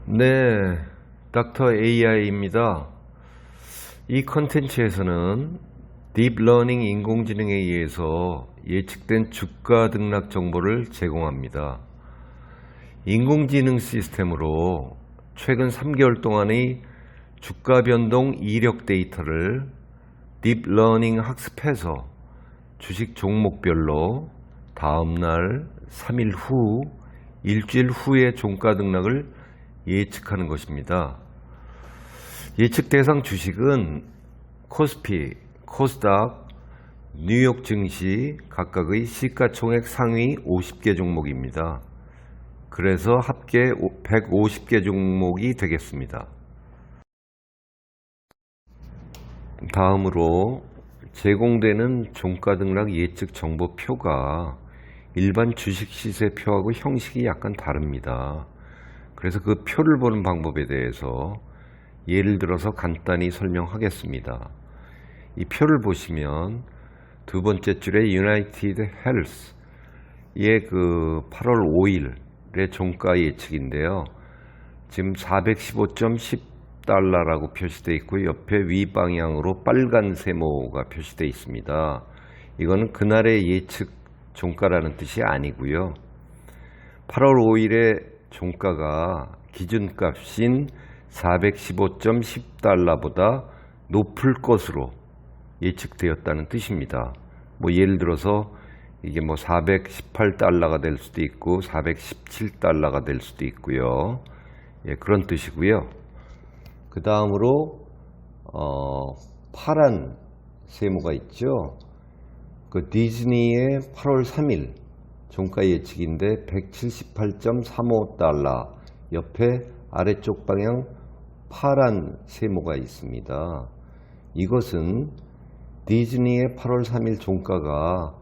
네, 닥터 AI입니다. 이 컨텐츠에서는 딥러닝 인공지능에 의해서 예측된 주가 등락 정보를 제공합니다. 인공지능 시스템으로 최근 3개월 동안의 주가 변동 이력 데이터를 딥러닝 학습해서 주식 종목별로 다음날, 3일 후, 일주일 후의 종가 등락을 예측하는 것입니다. 예측 대상 주식은 코스피, 코스닥, 뉴욕 증시 각각의 시가총액 상위 50개 종목입니다. 그래서 합계 150개 종목이 되겠습니다. 다음으로 제공되는 종가 등락 예측 정보표가 일반 주식 시세표하고 형식이 약간 다릅니다. 그래서 그 표를 보는 방법에 대해서 예를 들어서 간단히 설명하겠습니다. 이 표를 보시면 두 번째 줄에 유나이티드 헬스의 그 8월 5일의 종가 예측인데요. 지금 415.10달러라고 표시되어 있고 옆에 위 방향으로 빨간 세모가 표시되어 있습니다. 이거는 그날의 예측 종가라는 뜻이 아니고요. 8월 5일에 종가가 기준값인 415.10달러보다 높을 것으로 예측되었다는 뜻입니다. 예를 들어서 이게 418달러가 될 수도 있고 417달러가 될 수도 있고요. 그런 뜻이고요. 그 다음으로 파란 세모가 있죠. 그 디즈니의 8월 3일 종가 예측인데 178.35달러 옆에 아래쪽 방향 파란 세모가 있습니다. 이것은 디즈니의 8월 3일 종가가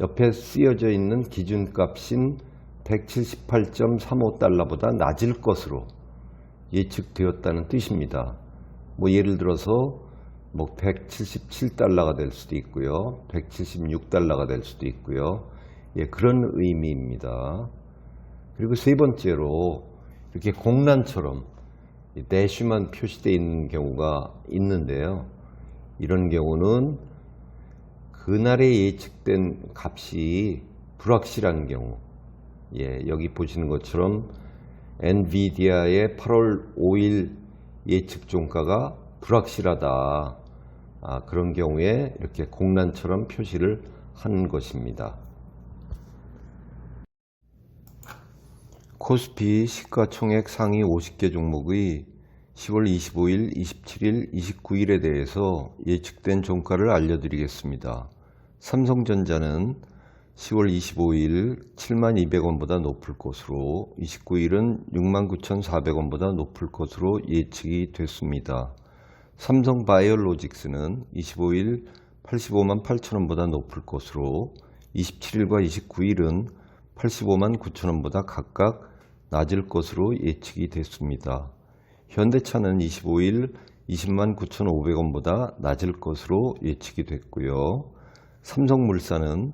옆에 쓰여져 있는 기준값인 178.35달러보다 낮을 것으로 예측되었다는 뜻입니다. 예를 들어서 177달러가 될 수도 있고요. 176달러가 될 수도 있고요. 그런 의미입니다. 그리고 세 번째로 이렇게 공란처럼 대쉬만 표시되어 있는 경우가 있는데요. 이런 경우는 그날에 예측된 값이 불확실한 경우, 여기 보시는 것처럼 엔비디아의 8월 5일 예측 종가가 불확실하다. 그런 경우에 이렇게 공란처럼 표시를 하는 것입니다. 코스피 시가총액 상위 50개 종목의 10월 25일, 27일, 29일에 대해서 예측된 종가를 알려드리겠습니다. 삼성전자는 10월 25일 72,200원보다 높을 것으로 29일은 69,400원보다 높을 것으로 예측이 됐습니다. 삼성바이오로직스는 25일 858,000원보다 높을 것으로 27일과 29일은 859,000원보다 각각 낮을 것으로 예측이 됐습니다. 현대차는 25일 209,500원보다 낮을 것으로 예측이 됐고요. 삼성물산은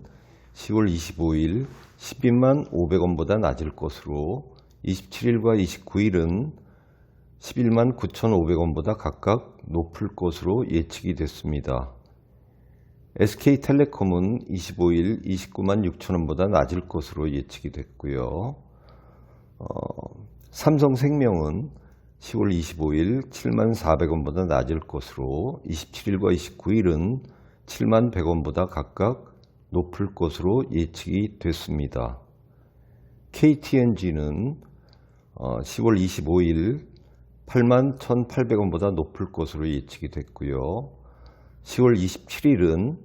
10월 25일 125,500원보다 낮을 것으로 27일과 29일은 119,500원보다 각각 높을 것으로 예측이 됐습니다. SK텔레콤은 25일 296,000원보다 낮을 것으로 예측이 됐고요. 삼성생명은 10월 25일 74,000원보다 낮을 것으로 27일과 29일은 71,100원보다 각각 높을 것으로 예측이 됐습니다. KTNG는 10월 25일 81,800원보다 높을 것으로 예측이 됐고요. 10월 27일은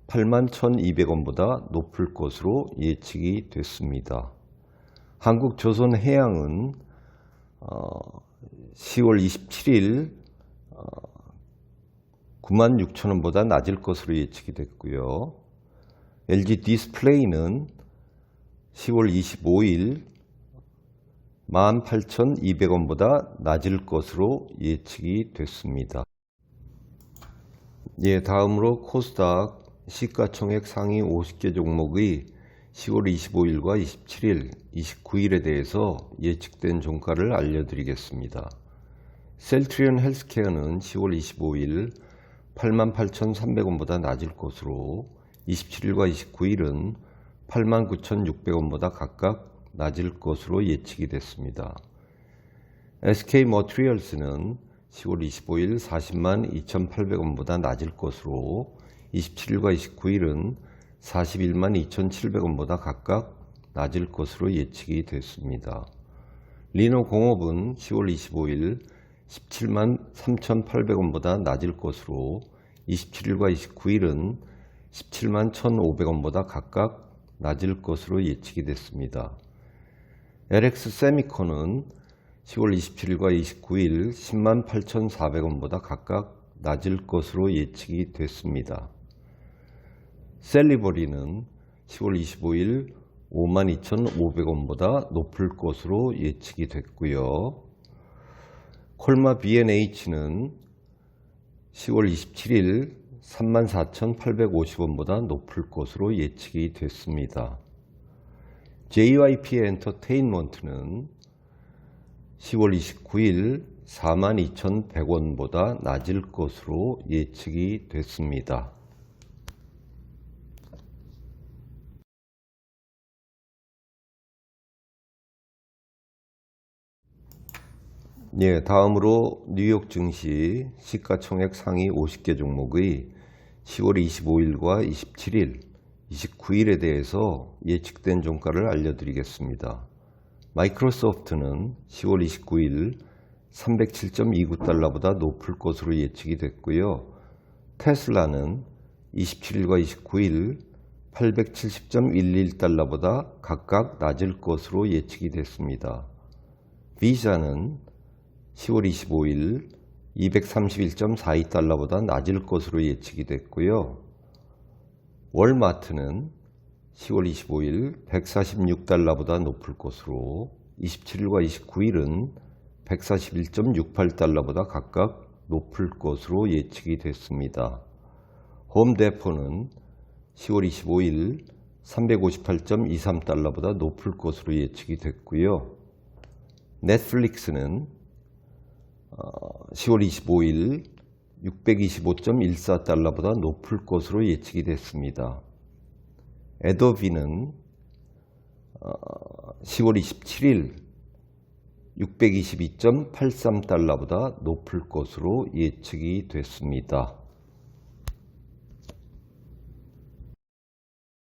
81,200원보다 높을 것으로 예측이 됐습니다. 한국조선해양은 10월 27일 96,000원보다 낮을 것으로 예측이 됐고요. LG디스플레이는 10월 25일 18,200원보다 낮을 것으로 예측이 됐습니다. 다음으로 코스닥 시가총액 상위 50개 종목의 10월 25일과 27일, 29일에 대해서 예측된 종가를 알려드리겠습니다. 셀트리온 헬스케어는 10월 25일 88,300원보다 낮을 것으로 27일과 29일은 89,600원보다 각각 낮을 것으로 예측이 됐습니다. SK머티리얼스는 10월 25일 40만 2,800원보다 낮을 것으로 27일과 29일은 41만 2,700원보다 각각 낮을 것으로 예측이 됐습니다. 리노공업은 10월 25일 17만 3,800원보다 낮을 것으로 27일과 29일은 17만 1,500원보다 각각 낮을 것으로 예측이 됐습니다. LX 세미콘은 10월 27일과 29일 10만 8,400원보다 각각 낮을 것으로 예측이 됐습니다. 셀리버리는 10월 25일 5만 2,500원보다 높을 것으로 예측이 됐고요. 콜마 B&H는 10월 27일 34,850원보다 높을 것으로 예측이 됐습니다. JYP 엔터테인먼트는 10월 29일 42,100원보다 낮을 것으로 예측이 됐습니다. 다음으로 뉴욕 증시 시가총액 상위 50개 종목의 10월 25일과 27일, 29일에 대해서 예측된 종가를 알려드리겠습니다. 마이크로소프트는 10월 29일 307.29달러보다 높을 것으로 예측이 됐고요. 테슬라는 27일과 29일 870.11달러보다 각각 낮을 것으로 예측이 됐습니다. 비자는 10월 25일 231.42달러보다 낮을 것으로 예측이 됐고요. 월마트는 10월 25일 146달러보다 높을 것으로 27일과 29일은 141.68달러보다 각각 높을 것으로 예측이 됐습니다. 홈데포는 10월 25일 358.23달러보다 높을 것으로 예측이 됐고요. 넷플릭스는 10월 25일 625.14달러보다 높을 것으로 예측이 됐습니다. 애도비는 10월 27일 622.83달러보다 높을 것으로 예측이 됐습니다.